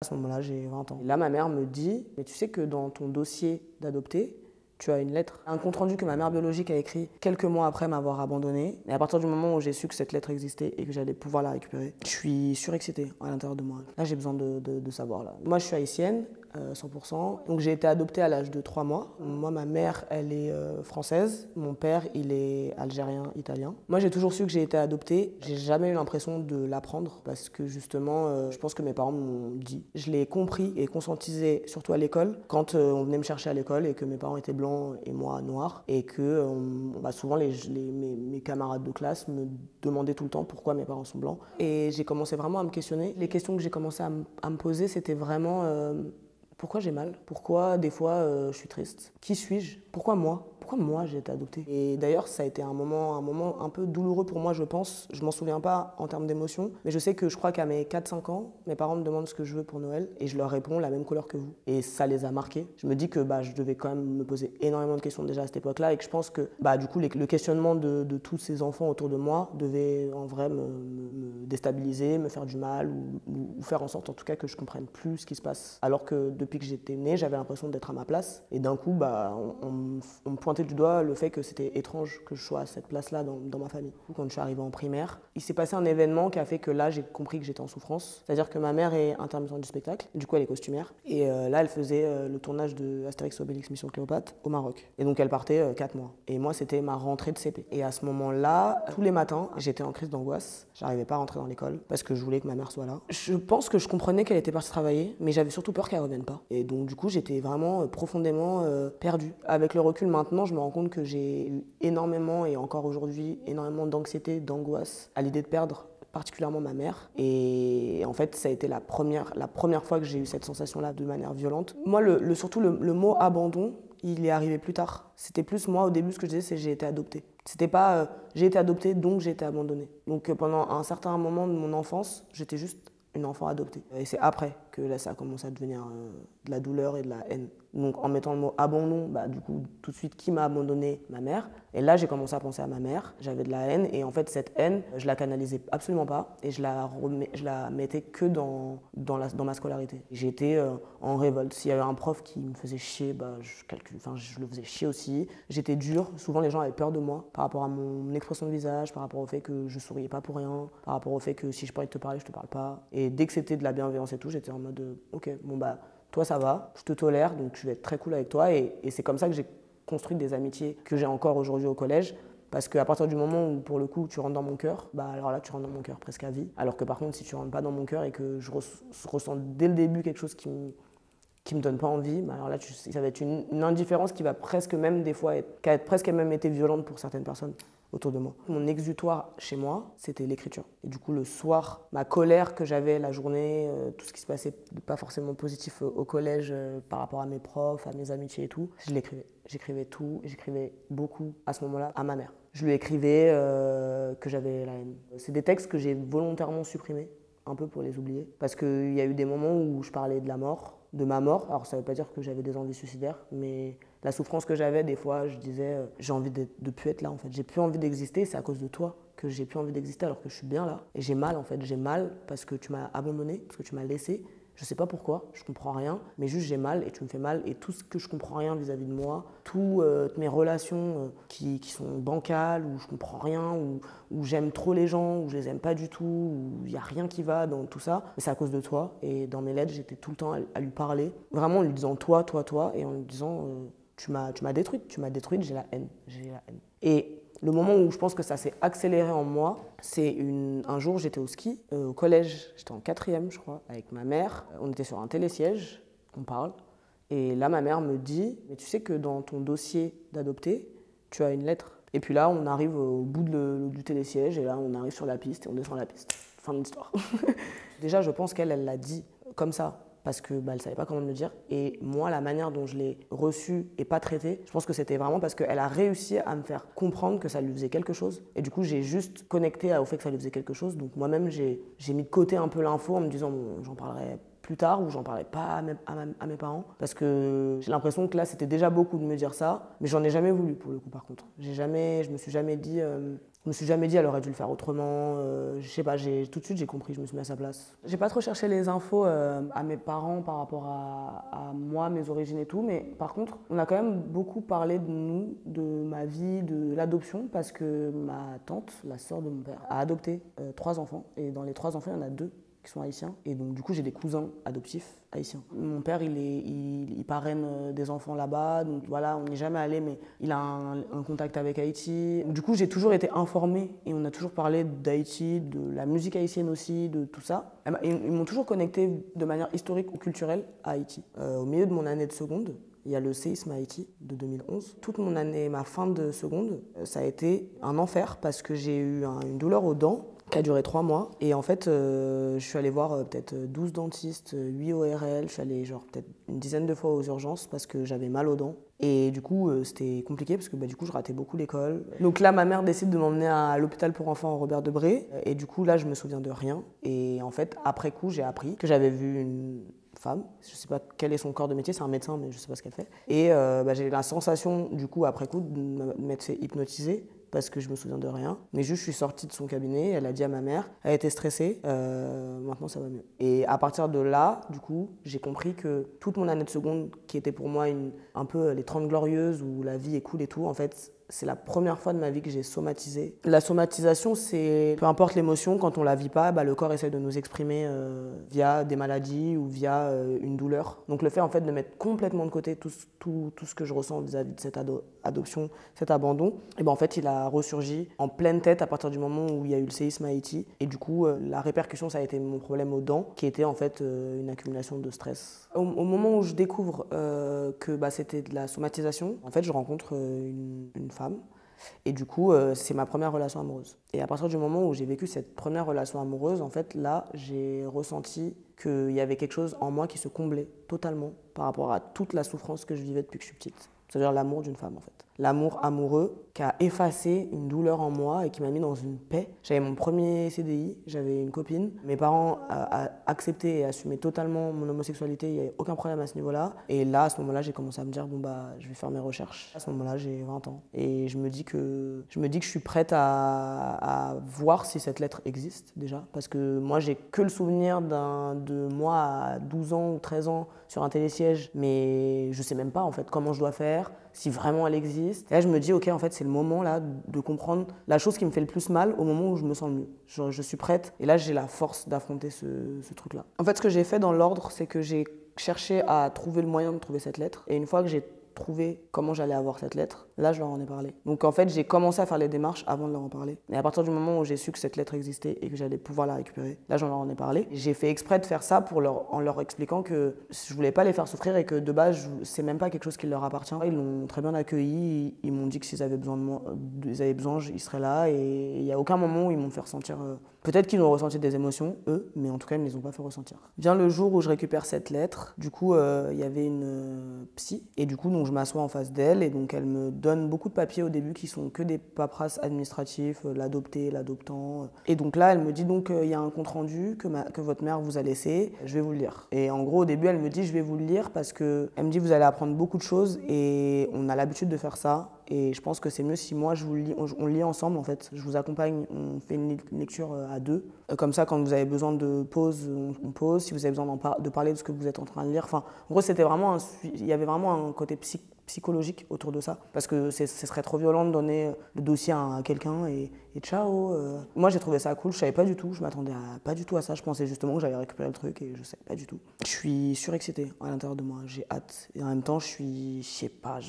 À ce moment-là, j'ai 20 ans. Et là, ma mère me dit, mais tu sais que dans ton dossier d'adopté, tu as une lettre, un compte-rendu que ma mère biologique a écrit quelques mois après m'avoir abandonné. Et à partir du moment où j'ai su que cette lettre existait et que j'allais pouvoir la récupérer, je suis surexcitée à l'intérieur de moi. Là, j'ai besoin de savoir. Là. Moi, je suis haïtienne, 100%. Donc, j'ai été adoptée à l'âge de 3 mois. Moi, ma mère, elle est française. Mon père, il est algérien, italien. Moi, j'ai toujours su que j'ai été adoptée. J'ai jamais eu l'impression de l'apprendre parce que justement, je pense que mes parents m'ont dit. Je l'ai compris et conscientisé, surtout à l'école, quand on venait me chercher à l'école et que mes parents étaient blancs et moi noir, et que souvent mes camarades de classe me demandaient tout le temps pourquoi mes parents sont blancs. Et j'ai commencé vraiment à me questionner. Les questions que j'ai commencé à me poser, c'était vraiment pourquoi j'ai mal? Pourquoi des fois je suis triste? Qui suis-je? Pourquoi moi? Pourquoi moi j'ai été adoptée? Et d'ailleurs, ça a été un moment un peu douloureux pour moi, je pense. Je m'en souviens pas en termes d'émotion, mais je sais que je crois qu'à mes 4-5 ans, mes parents me demandent ce que je veux pour Noël et je leur réponds la même couleur que vous. Et ça les a marqués. Je me dis que je devais quand même me poser énormément de questions déjà à cette époque-là et que je pense que du coup, le questionnement de tous ces enfants autour de moi devait en vrai me déstabiliser, me faire du mal ou faire en sorte en tout cas que je comprenne plus ce qui se passe. Alors que depuis que j'étais née, j'avais l'impression d'être à ma place. Et d'un coup, on me pointait du doigt le fait que c'était étrange que je sois à cette place-là dans ma famille. Quand je suis arrivée en primaire, il s'est passé un événement qui a fait que là, j'ai compris que j'étais en souffrance. C'est-à-dire que ma mère est intermittente du spectacle, du coup elle est costumière. Et là, elle faisait le tournage de Astérix Obélix Mission Cléopâtre au Maroc. Et donc elle partait 4 mois. Et moi, c'était ma rentrée de CP. Et à ce moment-là, tous les matins, j'étais en crise d'angoisse. J'arrivais pas à rentrer dans l'école parce que je voulais que ma mère soit là. Je pense que je comprenais qu'elle était partie travailler, mais j'avais surtout peur qu'elle revienne pas. Et donc du coup, j'étais vraiment profondément perdue. Avec le recul maintenant, je me rends compte que j'ai eu énormément, et encore aujourd'hui, énormément d'anxiété, d'angoisse à l'idée de perdre particulièrement ma mère. Et en fait, ça a été la première fois que j'ai eu cette sensation-là de manière violente. Moi, surtout le mot abandon, il est arrivé plus tard. C'était plus moi, au début, ce que je disais, c'est j'ai été adoptée. C'était pas j'ai été adoptée, donc j'ai été abandonnée. Donc pendant un certain moment de mon enfance, j'étais juste une enfant adoptée. Et c'est après que là, ça a commencé à devenir de la douleur et de la haine. Donc en mettant le mot abandon, du coup, tout de suite, qui m'a abandonné? Ma mère. Et là, j'ai commencé à penser à ma mère. J'avais de la haine. Et en fait, cette haine, je la canalisais absolument pas. Et je la mettais que dans ma scolarité. J'étais en révolte. S'il y avait un prof qui me faisait chier, je le faisais chier aussi. J'étais dure. Souvent, les gens avaient peur de moi par rapport à mon expression de visage, par rapport au fait que je souriais pas pour rien, par rapport au fait que si je parlais de te parler, je te parle pas. Et dès que c'était de la bienveillance et tout, j'étais en mode ok, toi ça va, je te tolère, donc je vais être très cool avec toi. Et c'est comme ça que j'ai construit des amitiés que j'ai encore aujourd'hui au collège. Parce qu'à partir du moment où, pour le coup, tu rentres dans mon cœur, alors là, tu rentres dans mon cœur presque à vie. Alors que par contre, si tu rentres pas dans mon cœur et que je ressens dès le début quelque chose qui me donne pas envie, alors là, ça va être une indifférence qui va presque même, des fois, qui a presque même été violente pour certaines personnes autour de moi. Mon exutoire chez moi, c'était l'écriture. Et du coup, le soir, ma colère que j'avais la journée, tout ce qui se passait pas forcément positif au collège par rapport à mes profs, à mes amitiés et tout, je l'écrivais. J'écrivais tout, j'écrivais beaucoup à ce moment-là à ma mère. Je lui écrivais que j'avais la haine. C'est des textes que j'ai volontairement supprimés, un peu pour les oublier, parce qu'il y a eu des moments où je parlais de la mort, de ma mort. Alors ça ne veut pas dire que j'avais des envies suicidaires, mais la souffrance que j'avais, des fois, je disais j'ai envie de plus être là en fait. J'ai plus envie d'exister, c'est à cause de toi que j'ai plus envie d'exister alors que je suis bien là. Et j'ai mal en fait, j'ai mal parce que tu m'as abandonné, parce que tu m'as laissé. Je sais pas pourquoi, je comprends rien, mais juste j'ai mal et tu me fais mal. Et tout ce que je comprends rien vis-à-vis de moi, toutes mes relations qui sont bancales, où je comprends rien, où j'aime trop les gens, où je les aime pas du tout, où il y a rien qui va dans tout ça, c'est à cause de toi. Et dans mes lettres, j'étais tout le temps à lui parler, vraiment en lui disant toi, et en lui disant tu m'as détruite, j'ai la haine, Et le moment où je pense que ça s'est accéléré en moi, c'est un jour, j'étais au ski, au collège, j'étais en 4e, je crois, avec ma mère. On était sur un télésiège, on parle. Et là, ma mère me dit, mais tu sais que dans ton dossier d'adopté, tu as une lettre. Et puis là, on arrive au bout du télésiège, et là, on arrive sur la piste, et on descend la piste. Fin de l'histoire. Déjà, je pense qu'elle l'a dit comme ça, parce qu'elle ne savait pas comment me le dire. Et moi, la manière dont je l'ai reçue et pas traitée, je pense que c'était vraiment parce qu'elle a réussi à me faire comprendre que ça lui faisait quelque chose. Et du coup, j'ai juste connecté au fait que ça lui faisait quelque chose. Donc moi-même, j'ai mis de côté un peu l'info en me disant, bon, j'en parlerai plus tard, ou j'en parlais pas à mes parents. Parce que j'ai l'impression que là, c'était déjà beaucoup de me dire ça, mais j'en ai jamais voulu pour le coup, par contre. Je me suis jamais dit... Je me suis jamais dit elle aurait dû le faire autrement. Je sais pas, tout de suite j'ai compris, je me suis mis à sa place. J'ai pas trop cherché les infos à mes parents par rapport à moi, mes origines et tout, mais par contre, on a quand même beaucoup parlé de nous, de ma vie, de l'adoption, parce que ma tante, la sœur de mon père, a adopté 3 enfants, et dans les 3 enfants, il y en a 2 qui sont haïtiens, et donc du coup j'ai des cousins adoptifs haïtiens. Mon père il parraine des enfants là-bas, donc voilà, on n'est jamais allé, mais il a un contact avec Haïti. Du coup j'ai toujours été informée, et on a toujours parlé d'Haïti, de la musique haïtienne aussi, de tout ça. Ils m'ont toujours connecté de manière historique ou culturelle à Haïti. Au milieu de mon année de seconde, il y a le séisme à Haïti de 2011. Toute mon année, ma fin de seconde, ça a été un enfer parce que j'ai eu une douleur aux dents qui a duré 3 mois. Et en fait, je suis allée voir peut-être 12 dentistes, 8 ORL. Je suis allée genre peut-être une dizaine de fois aux urgences parce que j'avais mal aux dents. Et du coup, c'était compliqué parce que du coup, je ratais beaucoup l'école. Donc là, ma mère décide de m'emmener à l'hôpital pour enfants Robert Debré. Et du coup, là, je me souviens de rien. Et en fait, après coup, j'ai appris que j'avais vu une femme, je sais pas quel est son corps de métier, c'est un médecin, mais je sais pas ce qu'elle fait. Et j'ai la sensation, du coup, après coup, de m'être fait hypnotiser parce que je me souviens de rien. Mais juste, je suis sortie de son cabinet, elle a dit à ma mère, elle était stressée, maintenant ça va mieux. Et à partir de là, du coup, j'ai compris que toute mon année de seconde, qui était pour moi un peu les 30 glorieuses, où la vie est cool et tout, en fait, c'est la première fois de ma vie que j'ai somatisé. La somatisation, c'est peu importe l'émotion, quand on la vit pas, le corps essaie de nous exprimer via des maladies ou via une douleur. Donc le fait en fait de mettre complètement de côté tout ce que je ressens vis-à-vis de cette adoption, cet abandon, et en fait il a ressurgi en pleine tête à partir du moment où il y a eu le séisme à Haïti. Et du coup, la répercussion, ça a été mon problème aux dents, qui était en fait une accumulation de stress. Au moment où je découvre que c'était de la somatisation, en fait je rencontre une femme. Et du coup, c'est ma première relation amoureuse. Et à partir du moment où j'ai vécu cette première relation amoureuse, en fait, là, j'ai ressenti qu'il y avait quelque chose en moi qui se comblait totalement par rapport à toute la souffrance que je vivais depuis que je suis petite. C'est-à-dire l'amour d'une femme, en fait. L'amour amoureux qui a effacé une douleur en moi et qui m'a mis dans une paix. J'avais mon premier CDI, j'avais une copine. Mes parents acceptaient et assumaient totalement mon homosexualité, il n'y avait aucun problème à ce niveau-là. Et là, à ce moment-là, j'ai commencé à me dire, je vais faire mes recherches. À ce moment-là, j'ai 20 ans. Et je me dis que je suis prête à voir si cette lettre existe déjà. Parce que moi, j'ai que le souvenir de moi à 12 ans ou 13 ans sur un télésiège. Mais je sais même pas en fait comment je dois faire, si vraiment elle existe. Et là, je me dis, ok, en fait, c'est le moment là de comprendre la chose qui me fait le plus mal au moment où je me sens le mieux. Je suis prête et là, j'ai la force d'affronter ce truc-là. En fait, ce que j'ai fait dans l'ordre, c'est que j'ai cherché à trouver le moyen de trouver cette lettre. Et une fois que j'ai trouvé comment j'allais avoir cette lettre, là, je leur en ai parlé. Donc, en fait, j'ai commencé à faire les démarches avant de leur en parler. Mais à partir du moment où j'ai su que cette lettre existait et que j'allais pouvoir la récupérer, là, j'en leur en ai parlé. J'ai fait exprès de faire ça en leur expliquant que je voulais pas les faire souffrir et que de base, c'est même pas quelque chose qui leur appartient. Ils l'ont très bien accueilli. Ils m'ont dit que s'ils avaient besoin de moi, ils seraient là. Et il n'y a aucun moment où ils m'ont fait ressentir. Peut-être qu'ils ont ressenti des émotions, eux, mais en tout cas, ils ne me les ont pas fait ressentir. Vient le jour où je récupère cette lettre. Du coup, il y avait une psy. Et du coup, donc, je m'assois en face d'elle. Et donc, elle me donne beaucoup de papiers au début qui sont que des paperasses administratifs, l'adopté, l'adoptant. Et donc là, elle me dit donc, il y a un compte-rendu que votre mère vous a laissé. Je vais vous le lire. Et en gros, au début, elle me dit, je vais vous le lire parce qu'elle me dit, vous allez apprendre beaucoup de choses et on a l'habitude de faire ça. Et je pense que c'est mieux si moi, je vous lis, on lit ensemble en fait. Je vous accompagne, on fait une lecture à 2. Comme ça, quand vous avez besoin de pause, on pause. Si vous avez besoin de parler de ce que vous êtes en train de lire. Enfin, en gros, il y avait vraiment un côté psychologique autour de ça. Parce que ce serait trop violent de donner le dossier à quelqu'un et ciao. Moi, j'ai trouvé ça cool. Je savais pas du tout. Je m'attendais pas du tout à ça. Je pensais justement que j'allais récupérer le truc et je savais pas du tout. Je suis surexcitée à l'intérieur de moi. J'ai hâte. Et en même temps, je sais pas.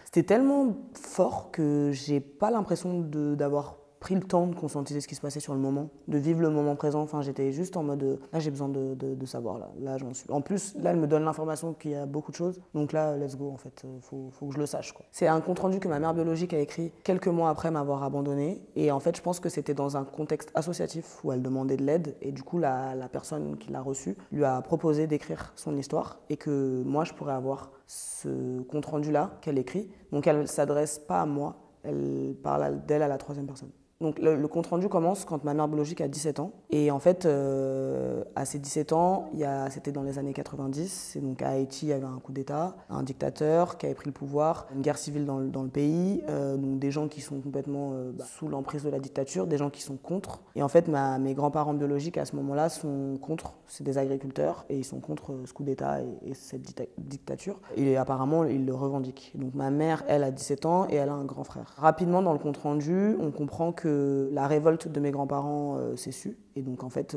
C'était tellement fort que j'ai pas l'impression d'avoir pris le temps de conscientiser ce qui se passait sur le moment, de vivre le moment présent. Enfin, j'étais juste en mode, là, j'ai besoin de savoir. Là, j'en suis. En plus, là, elle me donne l'information qu'il y a beaucoup de choses. Donc là, let's go, en fait. Faut que je le sache, quoi. C'est un compte-rendu que ma mère biologique a écrit quelques mois après m'avoir abandonnée. Et en fait, je pense que c'était dans un contexte associatif où elle demandait de l'aide. Et du coup, la personne qui l'a reçue lui a proposé d'écrire son histoire et que moi, je pourrais avoir ce compte-rendu-là qu'elle écrit. Donc, elle ne s'adresse pas à moi. Elle parle d'elle à la 3e personne. Donc le compte-rendu commence quand ma mère biologique a 17 ans. Et en fait, à ses 17 ans, c'était dans les années 90. Et donc à Haïti, il y avait un coup d'État, un dictateur qui avait pris le pouvoir, une guerre civile dans le pays, donc des gens qui sont complètement sous l'emprise de la dictature, des gens qui sont contre. Et en fait, mes grands-parents biologiques à ce moment-là sont contre. C'est des agriculteurs et ils sont contre ce coup d'État et cette dictature. Et apparemment, ils le revendiquent. Donc ma mère, elle a 17 ans et elle a un grand frère. Rapidement, dans le compte-rendu, on comprend que la révolte de mes grands-parents s'est sue. Et donc, en fait,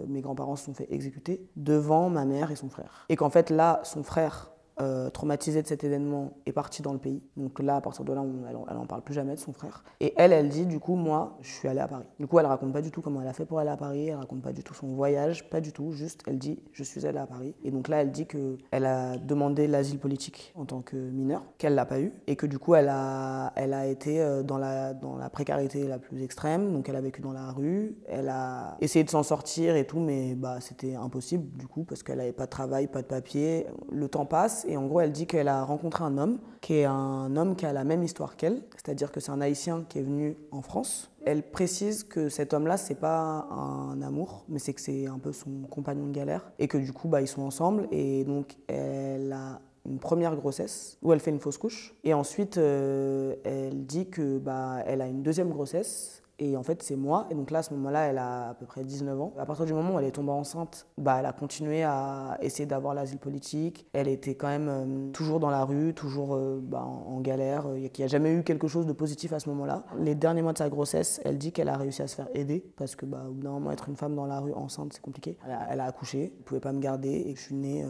mes grands-parents se sont fait exécuter devant ma mère et son frère. Et qu'en fait, là, son frère, traumatisé de cet événement, est parti dans le pays. Donc là, à partir de là, elle n'en parle plus jamais de son frère. Et elle dit, du coup, moi, je suis allée à Paris. Du coup, elle raconte pas du tout comment elle a fait pour aller à Paris, elle raconte pas du tout son voyage, pas du tout, juste, elle dit, je suis allée à Paris. Et donc là, elle dit qu'elle a demandé l'asile politique en tant que mineure, qu'elle l'a pas eu, et que du coup, elle a été dans la précarité la plus extrême, donc elle a vécu dans la rue, elle a essayé de s'en sortir et tout, mais c'était impossible, du coup, parce qu'elle n'avait pas de travail, pas de papier. Le temps passe, et en gros, elle dit qu'elle a rencontré un homme qui a la même histoire qu'elle, c'est-à-dire que c'est un Haïtien qui est venu en France. Elle précise que cet homme-là, c'est pas un amour, mais c'est que c'est un peu son compagnon de galère, et que du coup, ils sont ensemble, et donc elle a une première grossesse où elle fait une fausse couche, et ensuite elle dit que elle a une deuxième grossesse. Et en fait, c'est moi. Et donc là, à ce moment-là, elle a à peu près 19 ans. À partir du moment où elle est tombée enceinte, elle a continué à essayer d'avoir l'asile politique. Elle était quand même toujours dans la rue, toujours en galère. Il n'y a jamais eu quelque chose de positif à ce moment-là. Les derniers mois de sa grossesse, elle dit qu'elle a réussi à se faire aider. Parce que, au bout d'un moment, être une femme dans la rue enceinte, c'est compliqué. Elle a accouché, elle ne pouvait pas me garder et je suis née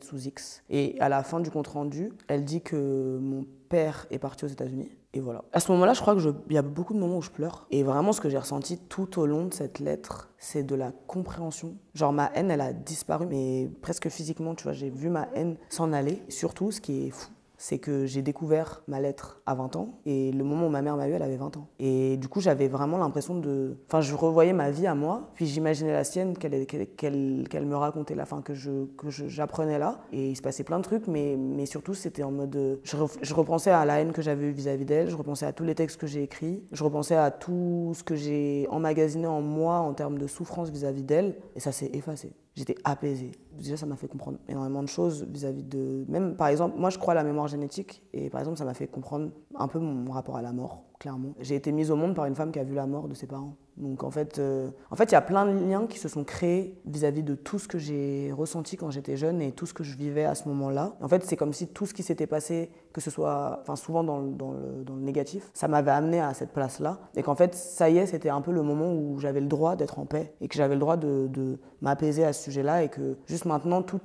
sous X. Et à la fin du compte-rendu, elle dit que mon père est parti aux États-Unis. Et voilà. À ce moment-là, je crois qu'il y a beaucoup de moments où je pleure. Et vraiment, ce que j'ai ressenti tout au long de cette lettre, c'est de la compréhension. Genre, ma haine, elle a disparu, mais presque physiquement, tu vois, j'ai vu ma haine s'en aller. Et surtout, ce qui est fou, c'est que j'ai découvert ma lettre à 20 ans et le moment où ma mère m'a eu, elle avait 20 ans. Et du coup, j'avais vraiment l'impression Enfin, je revoyais ma vie à moi, puis j'imaginais la sienne qu'elle me racontait, que j'apprenais là. Et il se passait plein de trucs, mais surtout, c'était en mode... Je repensais à la haine que j'avais eue vis-à-vis d'elle, je repensais à tous les textes que j'ai écrits, je repensais à tout ce que j'ai emmagasiné en moi en termes de souffrance vis-à-vis d'elle, et ça s'est effacé. J'étais apaisée. Déjà, ça m'a fait comprendre énormément de choses vis-à-vis de... Même, par exemple, moi, je crois à la mémoire génétique. Et par exemple, ça m'a fait comprendre un peu mon rapport à la mort, clairement. J'ai été mise au monde par une femme qui a vu la mort de ses parents. Donc, en fait, il y a plein de liens qui se sont créés vis-à-vis de tout ce que j'ai ressenti quand j'étais jeune et tout ce que je vivais à ce moment-là. En fait, c'est comme si tout ce qui s'était passé, que ce soit, souvent dans le négatif, ça m'avait amené à cette place-là. Et qu'en fait, ça y est, c'était un peu le moment où j'avais le droit d'être en paix et que j'avais le droit de m'apaiser à ce sujet-là et que juste maintenant, tout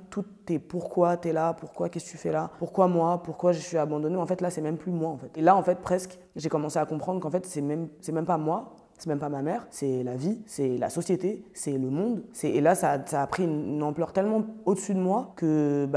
est pourquoi t'es là, pourquoi qu'est-ce que tu fais là, pourquoi moi, pourquoi je suis abandonnée. En fait, là, c'est même plus moi, en fait. Et là, en fait, presque, j'ai commencé à comprendre qu'en fait, c'est même pas moi. C'est même pas ma mère, c'est la vie, c'est la société, c'est le monde. Et là, ça a pris une ampleur tellement au-dessus de moi que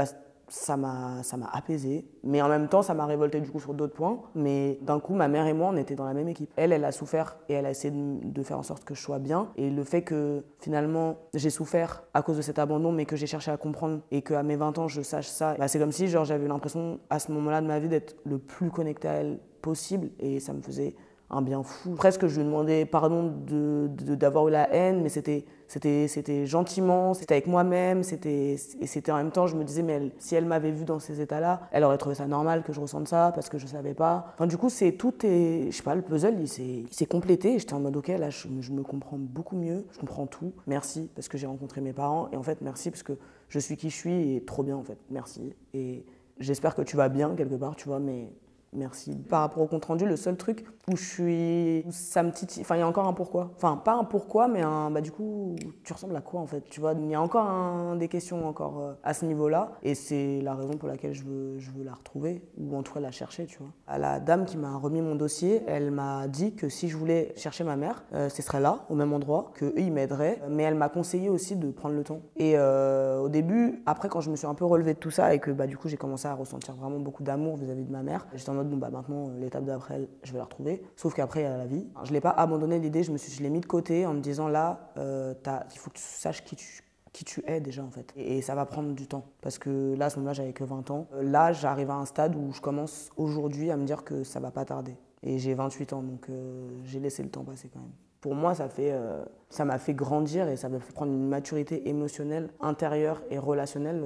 ça m'a apaisé. Mais en même temps, ça m'a révolté du coup sur d'autres points. Mais d'un coup, ma mère et moi, on était dans la même équipe. Elle a souffert et elle a essayé de faire en sorte que je sois bien. Et le fait que finalement, j'ai souffert à cause de cet abandon, mais que j'ai cherché à comprendre et qu'à mes 20 ans, je sache ça, c'est comme si j'avais l'impression à ce moment-là de ma vie d'être le plus connecté à elle possible. Et ça me faisait un bien fou. Presque, je lui demandais pardon d'avoir eu la haine, mais c'était gentiment, c'était avec moi-même, et c'était en même temps, je me disais, mais si elle m'avait vu dans ces états-là, elle aurait trouvé ça normal que je ressente ça, parce que je savais pas. Enfin, du coup, je sais pas, le puzzle, il s'est complété, et j'étais en mode, ok, là, je me comprends beaucoup mieux, je comprends tout. Merci, parce que j'ai rencontré mes parents, et en fait, merci, parce que je suis qui je suis, et trop bien, en fait, merci. Et j'espère que tu vas bien, quelque part, tu vois, mais... Merci. Par rapport au compte-rendu, le seul truc où ça me titille, il y a encore un pourquoi. Enfin, pas un pourquoi, mais du coup, tu ressembles à quoi en fait, tu vois? Il y a encore des questions à ce niveau-là, et c'est la raison pour laquelle je veux la retrouver, ou en tout cas la chercher, tu vois. À la dame qui m'a remis mon dossier, elle m'a dit que si je voulais chercher ma mère, ce serait là, au même endroit, qu'eux, ils m'aideraient, mais elle m'a conseillé aussi de prendre le temps. Et au début, après, quand je me suis un peu relevée de tout ça, et que du coup, j'ai commencé à ressentir vraiment beaucoup d'amour vis-à-vis de ma mère, j'étais en mode, maintenant, l'étape d'après, je vais la retrouver. Sauf qu'après, il y a la vie. Je ne l'ai pas abandonné l'idée, je l'ai mis de côté en me disant, là, il faut que tu saches qui tu es déjà, en fait. Et ça va prendre du temps. Parce que là, à ce moment-là, j'avais que 20 ans. Là, j'arrive à un stade où je commence aujourd'hui à me dire que ça va pas tarder. Et j'ai 28 ans, donc j'ai laissé le temps passer quand même. Pour moi, ça m'a fait grandir et ça m'a fait prendre une maturité émotionnelle, intérieure et relationnelle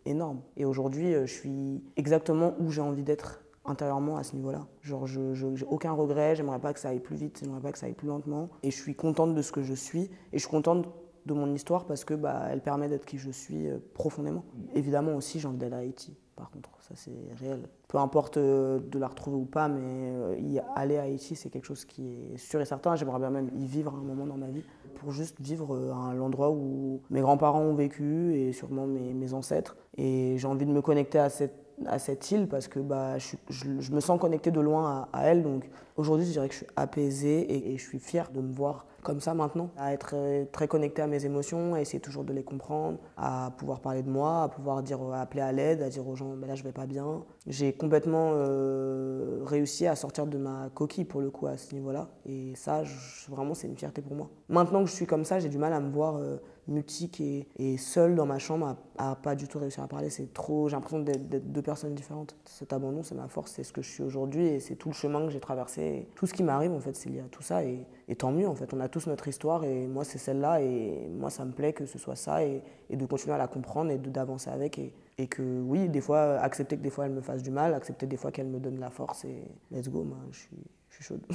énorme. Et aujourd'hui, je suis exactement où j'ai envie d'être intérieurement à ce niveau-là. Genre, je n'ai aucun regret, j'aimerais pas que ça aille plus vite, j'aimerais pas que ça aille plus lentement. Et je suis contente de ce que je suis et je suis contente de mon histoire parce que elle permet d'être qui je suis profondément. Évidemment aussi, j'ai envie d'aller à Haïti, par contre, ça c'est réel. Peu importe de la retrouver ou pas, mais aller à Haïti, c'est quelque chose qui est sûr et certain. J'aimerais bien même y vivre un moment dans ma vie pour juste vivre à l'endroit où mes grands-parents ont vécu et sûrement mes ancêtres. Et j'ai envie de me connecter à cette île parce que je me sens connecté de loin à elle. Donc aujourd'hui, je dirais que je suis apaisée et je suis fière de me voir comme ça maintenant, à être très connecté à mes émotions, à essayer toujours de les comprendre, à pouvoir parler de moi, à pouvoir appeler à l'aide, à dire aux gens là je vais pas bien. J'ai complètement réussi à sortir de ma coquille pour le coup à ce niveau-là et ça vraiment c'est une fierté pour moi. Maintenant que je suis comme ça, j'ai du mal à me voir mutique et seule dans ma chambre à pas du tout réussir à parler. C'est trop, j'ai l'impression d'être deux personnes différentes. Cet abandon, c'est ma force, c'est ce que je suis aujourd'hui et c'est tout le chemin que j'ai traversé. Tout ce qui m'arrive en fait, c'est lié à tout ça et tant mieux en fait. On a tous notre histoire et moi c'est celle-là et moi ça me plaît que ce soit ça et de continuer à la comprendre et d'avancer avec et que oui, des fois, accepter que des fois elle me fasse du mal, accepter des fois qu'elle me donne la force et let's go, moi je suis chaude.